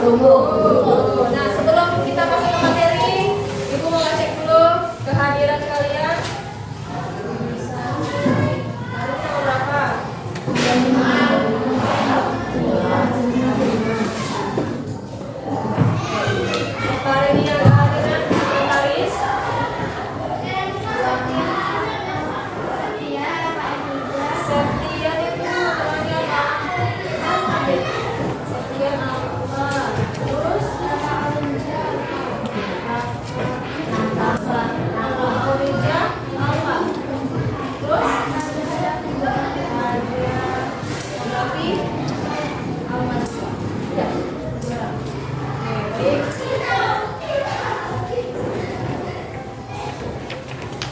Nah, sebelum kita masuk ke materi, Ibu mau ngecek dulu kehadiran kalian. Hari ini tanggal berapa? Hari ini yang kehadiran sekretaris. Septian itu namanya Pak. Septian apa? Terus Korija apa? Terus Tapi Alman. Ya. Oke, baik.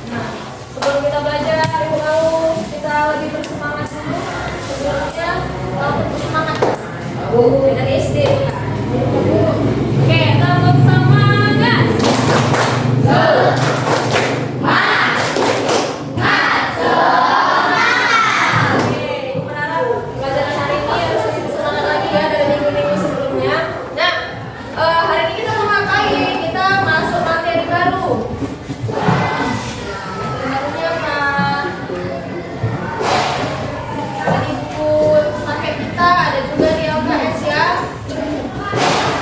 Nah, sebelum kita belajar, Ibu mau kita lebih bersemangat dulu. Sebelumnya langsung bersemangat. Dari SD. Oke, selamat semangat. Oke, Ibu berharap pelajaran hari ini harus lebih bersemangat lagi ya dari minggu-minggu sebelumnya. Nah, hari ini kita mau ngapain? Kita masuk materi baru. Barunya apa? Di buku paket kita ada juga di LKS ya,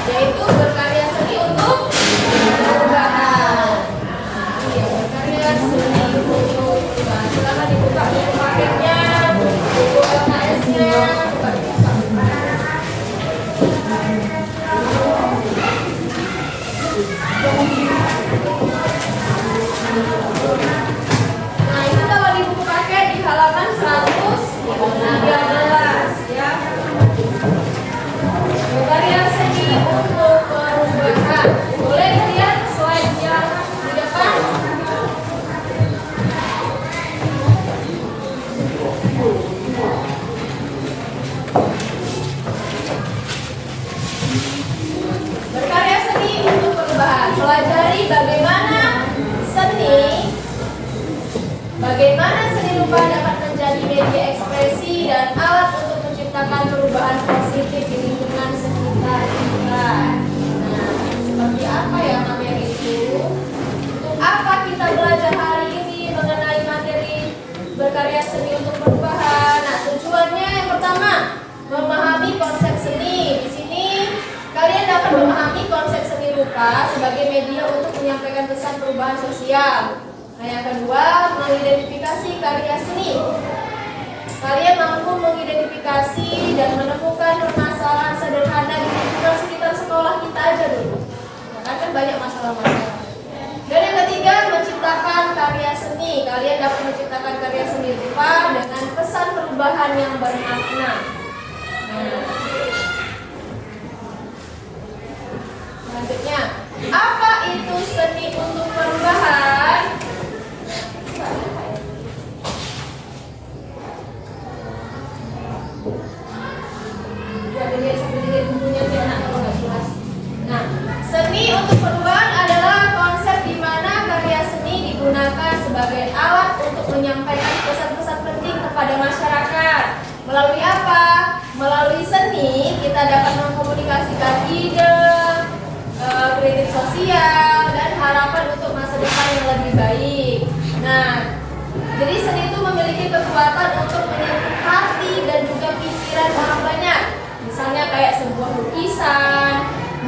yaitu berkarya seni untuk perubahan. Iya, berkarya seni untuk perubahan. Silakan dibuka buku paketnya, buku LKS-nya. Nah, itu kalau di buku paket di halaman 113 ya. Berkarya seni untuk perubahan. Boleh lihat slide yang di depan? Berkarya seni untuk perubahan. Pelajari bagaimana seni rupa dapat menjadi media ekspresi dan alat untuk menciptakan perubahan positif di lingkungan sekitar kita. Nah, seperti apa ya materi itu? Untuk apa kita belajar hari ini mengenai materi berkarya seni untuk perubahan? Nah, tujuannya yang pertama, memahami konsep seni. Di sini kalian dapat memahami konsep seni rupa sebagai media untuk menyampaikan pesan perubahan sosial. Nah, yang kedua, mengidentifikasi karya seni. Kalian mampu mengidentifikasi dan menemukan permasalahan sederhana di lingkungan sekitar sekolah kita aja dulu. Nah, kan banyak masalah-masalah. Dan yang ketiga, menciptakan karya seni. Kalian dapat menciptakan karya seni rupa dengan pesan perubahan yang bermakna. Selanjutnya, apa itu seni untuk perubahan? Nah, seni untuk perubahan adalah konsep di mana karya seni digunakan sebagai alat untuk menyampaikan pesan-pesan penting kepada masyarakat. Melalui apa? Melalui seni kita dapat mengkomunikasikan ide, kritik sosial, dan harapan untuk masa depan yang lebih baik. Nah, jadi seni itu memiliki kekuatan untuk menyentuh hati dan juga pikiran orang banyak. Misalnya kayak sebuah lukisan,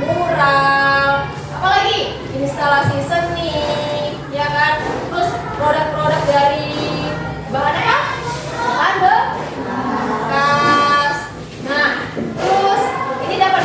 mural, apalagi instalasi seni, ya kan? Terus produk-produk dari bahan apa? Bahan bekas. Nah, terus ini dapat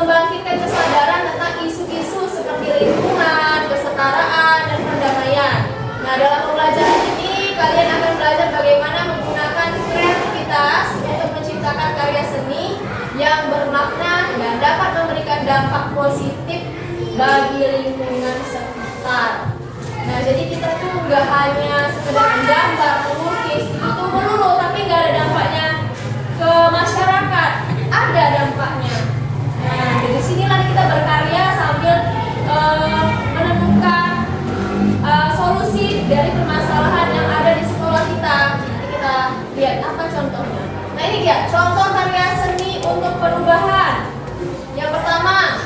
membangkitkan kesadaran tentang isu-isu seperti lingkungan, kesetaraan, dan perdamaian. Nah, dalam pembelajaran ini kalian akan belajar bagaimana menggunakan kreativitas untuk menciptakan karya seni yang bermakna dan dapat memberikan dampak positif bagi lingkungan sekitar. Nah, jadi kita tuh nggak hanya sekedar menggambar, melukis, itu melulu, tapi nggak ada dampaknya ke masyarakat. Ada dampaknya. Nah, dari sinilah kita berkarya sambil menemukan solusi dari permasalahan yang ada di sekolah kita. Nanti kita lihat apa contohnya. Nah, ini dia contoh karya seni untuk perubahan. Yang pertama,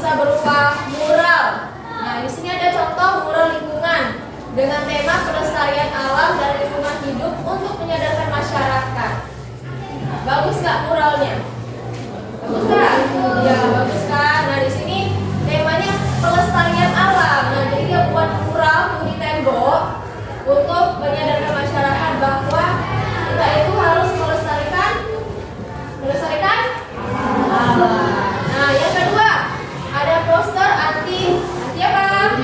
bisa berupa mural. Nah, di sini ada contoh mural lingkungan dengan tema pelestarian alam dan lingkungan hidup untuk menyadarkan masyarakat. Bagus nggak muralnya? Bagus nggak? Ya, bagus kan? Nah, di sini temanya pelestarian alam. Nah, jadi dia buat mural tuh di tembok untuk menyadarkan masyarakat bahwa kita itu harus melestarikan alam. Nah, yang kedua ada poster anti apa?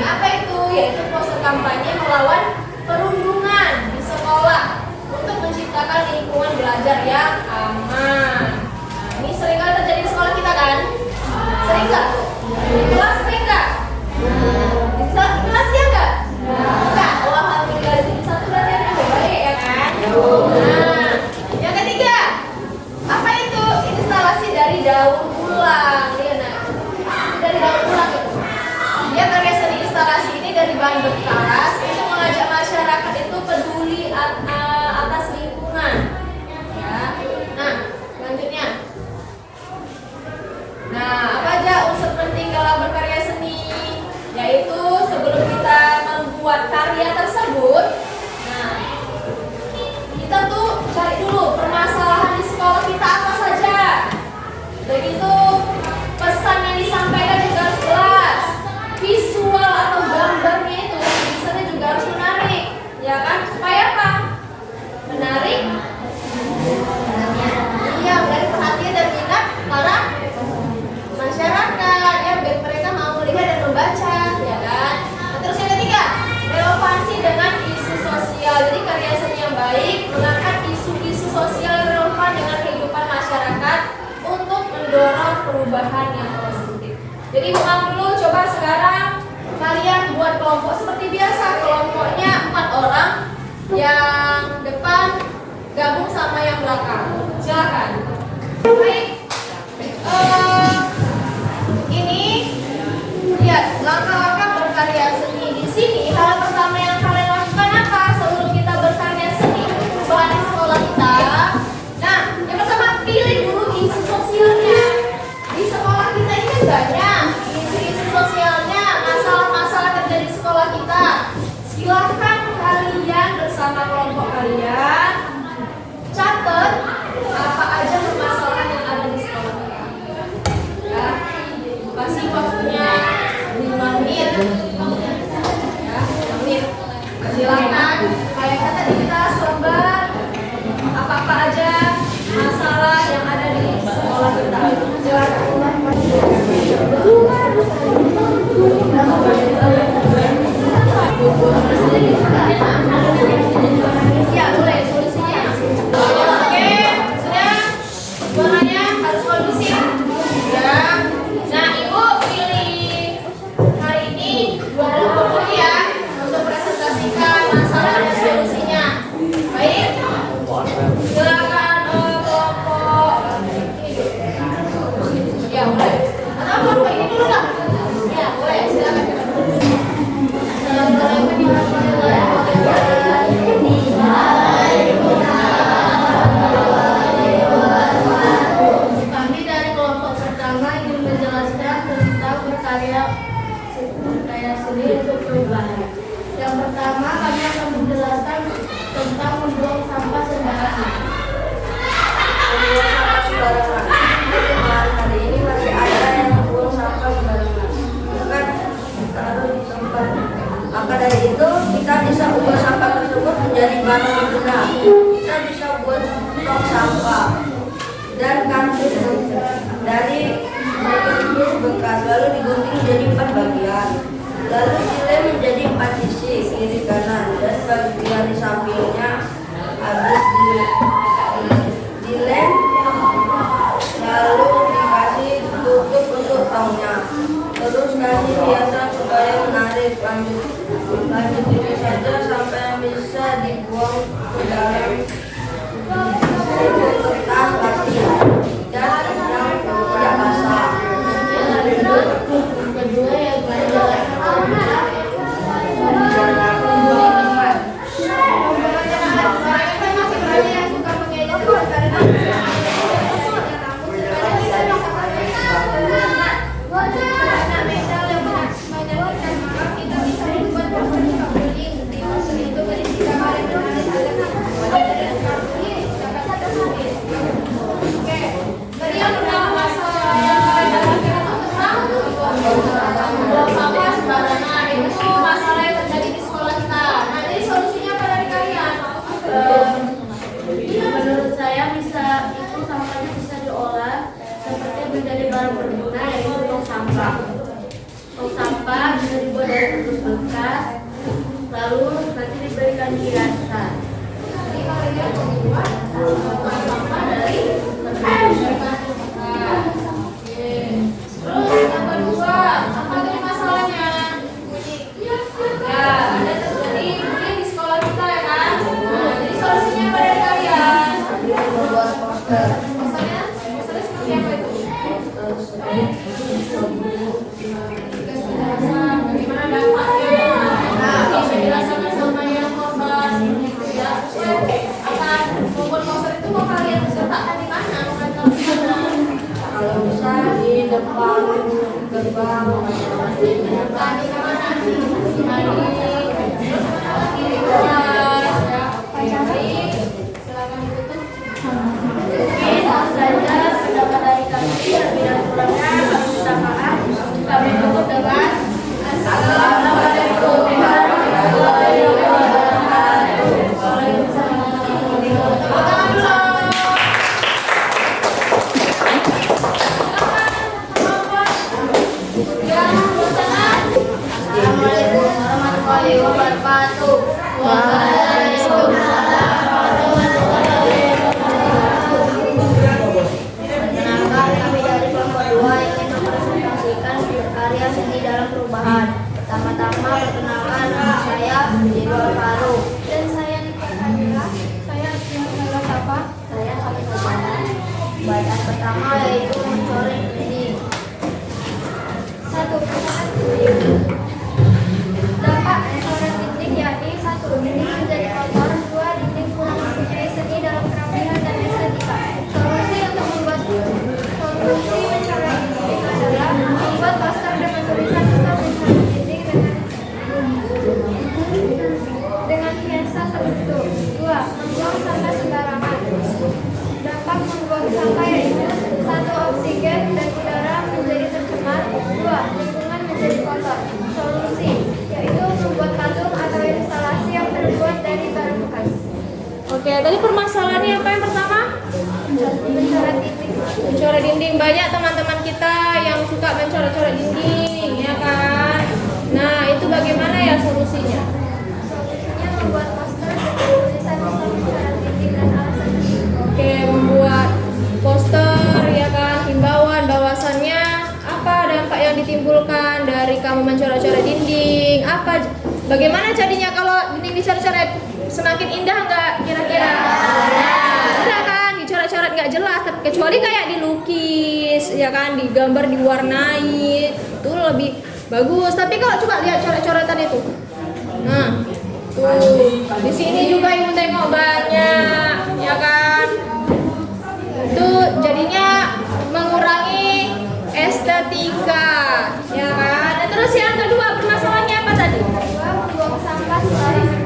Apa itu? Yaitu poster kampanye melawan perundungan di sekolah untuk menciptakan lingkungan belajar yang aman. Nah, ini sering kali terjadi di sekolah kita kan? Sering nggak? Di kelas sering nggak? Di kelas ya nggak? Enggak. Oh, alhamdulillah itu satu berarti ada yang baik ya kan? Nah, yang ketiga apa itu? Instalasi dari daun ulang. Ya, nah, dari daun ulang itu. Dia karya seni instalasi ini dari bahan bekas untuk mengajak masyarakat itu peduli atas lingkungan. Ya. Nah, selanjutnya. Nah, apa aja unsur penting dalam berkarya seni? Yaitu sebelum kita membuat karya tersebut, nah, kita tuh cari dulu permasalahan di sekolah kita apa saja. Begitu pesan yang disampaikan juga harus jelas. Visual atau gambarnya itu misalnya juga harus menarik, ya kan? Supaya apa? Menarik. Iya, menarik perhatian dan minat para masyarakat, ya, biar mereka mau melihat dan membaca, ya kan? Nah, terus yang ketiga, relevansi dengan isu sosial. Jadi karya seni yang baik mengangkat isu-isu sosial yang relevan dengan kehidupan masyarakat untuk mendorong perubahan yang positif. Jadi ulang dulu, coba sekarang kalian buat kelompok seperti biasa. Kelompoknya 4 orang, yang depan gabung sama yang belakang. Silakan. Baik. Ini lihat langkah-langkah berkarya seni. Di sini hal pertama yang kalian lakukan apa sebelum kita berkarya seni untuk perubahan di sekolah kita? Nah, yang pertama pilih dulu isu sosialnya. Di sekolah kita ini banyak isu-isu sosialnya, masalah-masalah terjadi di sekolah kita. Silakan kalian bersama kelompok kalian catat apa aja permasalahan yang ada di sekolah kita. Ya, kasih waktunya 5 menit. Ya, 5 menit. Silakan kayak kata kita selembar apa-apa aja masalah yang ada di sekolah kita. Silakan. Ya, boleh solusinya. Oke, sudah. Suaranya harus kondusif. Ya. Nah, Ibu pilih hari ini 20 menit ya untuk presentasikan masalah dan solusinya. Baik. Silakan kelompok ini. Ya, boleh. Atau kelompok ini dulu lah. Ya, boleh. Silakan. Assalamualaikum warahmatullahi wabarakatuh. Kami dari kelompok pertama ingin menjelaskan tentang berkarya seni untuk perubahan. Yang pertama kami akan menjelaskan tentang membuang sampah sembarangan. Membuang sampah sembarangan. Hari ini masih ada yang membuang sampah sembarangan. Bukan taruh di tempat. Maka dari itu kita bisa ubah sampah tersebut menjadi barang berguna. Kita bisa buat tong sampah dan kantong dari bekas, lalu digunting menjadi 4 bagian, lalu dilem menjadi 4 sisi kiri kanan, dan bagian di sampingnya habis dilem, lalu dikasih tutup untuk tongnya. Terus kasih hiasan supaya menarik. Lanjut itu saja sampai bisa dibuang ke dalam kertas plastik dan yang tidak basah. Kedua yang Posternya seperti apa itu? Bagaimana dampaknya? Nah, bisa dirasakan sama yang korban gitu ya. Akan membuat poster itu mau kalian letakkan di mana? Mengantar di mana? Kalau bisa di depan gerbang, di mana? Kami tutup dengan Assalamualaikum warahmatullahi wabarakatuh. Assalamualaikum warahmatullahi wabarakatuh. Waalaikumsalam warahmatullahi wabarakatuh. Perkenalkan, kami dari kelompok 2 yang ingin mempresentasikan karya seni dalam perubahan. Pertama-tama perkenalkan, nama saya Diego Faru. Dan saya Nika Kamila. Saya Ismail Sapa. Saya Khalid Hasan. Bacaan pertama yaitu mencoret dinding. 1. Penggunaan dinding. Dampak mencoret dinding yakni 1. Dinding menjadi kotor. 2. Dinding kurang mempunyai seni dalam kerampilan dan estetika. Solusi untuk membuat solusi mencoret dinding adalah membuat poster dengan tulisan stop mencoret dinding dengan hiasan tertentu. 2. Membuang sampah sembarangan. Dampak membuang sampah yaitu 1. Oksigen dan udara menjadi tercemar. 2. Lingkungan menjadi kotor. Solusi yaitu membuat patung atau instalasi yang terbuat dari barang bekas. Oke, tadi permasalahannya apa yang pertama? Mencoret dinding. Mencoret dinding. Banyak teman-teman kita yang suka mencoret-coret dinding, ya kan? Nah, itu bagaimana ya solusinya? Solusinya membuat poster dengan tulisan stop mencoret dinding dan alasan. Oke, membuat poster, ya kan? Himbauan bahwasannya apa dampak yang ditimbulkan dari kamu mencoret-coret dinding? Bagaimana jadinya kalau dinding dicoret-coret? Semakin indah nggak kira-kira? Enggak kan, dicoret-coret nggak jelas, kecuali kayak dilukis, ya kan, digambar, diwarnai, itu lebih bagus. Tapi kalau coba lihat coret-coretan itu, nah, tuh di sini juga ibu tengok banyak, ya kan, itu jadinya mengurangi estetika, ya kan. Dan terus yang kedua permasalahannya apa tadi? 2. Membuang sampah sembarangan.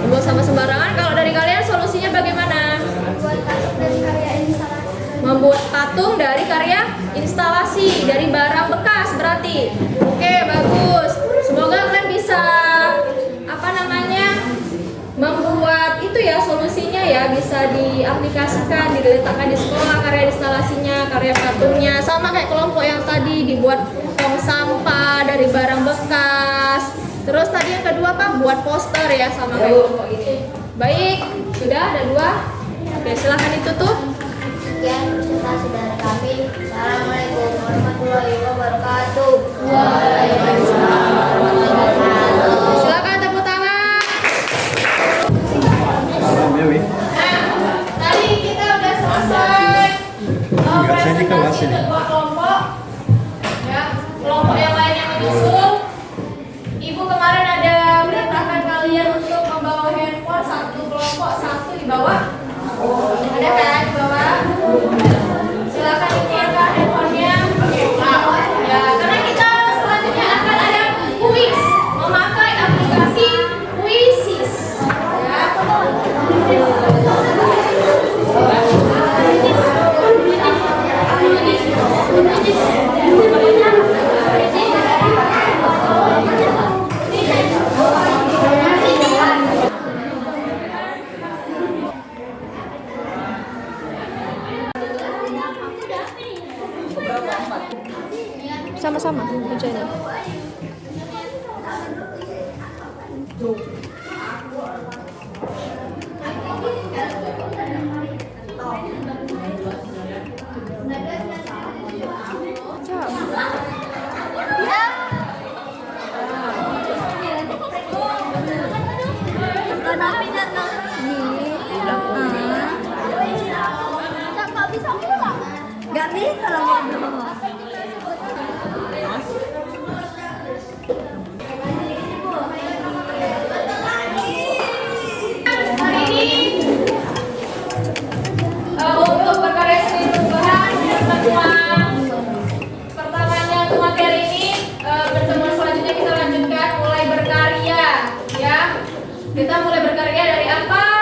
Membuang sampah sembarangan. Kalau dari kalian solusinya bagaimana? Membuat patung dari karya instalasi. Membuat patung dari karya instalasi, dari barang bekas berarti. Oke, bagus. Semoga kalian bisa membuat itu ya solusinya ya, bisa diaplikasikan, diletakkan di sekolah karya instalasinya, karya patungnya. Sama kayak kelompok yang tadi, dibuat tong sampah dari barang bekas. Terus tadi yang kedua apa? Buat poster ya, sama kayak kelompok ini. Baik, sudah ada 2. Oke, silahkan ditutup. Sekian presentasi dari kami. Assalamualaikum warahmatullahi wabarakatuh. Waalaikumsalam warahmatullahi wabarakatuh. Silakan tepuk tangan. Nah, tadi kita udah selesai presentasi kedua kelompok. Ya, kelompok yang lain yang menyusul. Ibu kemarin ada merintahkan kalian untuk membawa handphone, satu kelompok satu dibawa. Ada kan di bawah? Silakan dikeluarkan handphonenya. Ya, karena kita selanjutnya akan ada kuis memakai aplikasi Quizzes. Ya. Sama-sama kerjanya. bisa lah bodoh. Hari ini untuk berkarya seni perubahan pertemuan pertamanya untuk materi ini, pertemuan selanjutnya kita lanjutkan mulai berkarya ya. Kita mulai berkarya dari apa?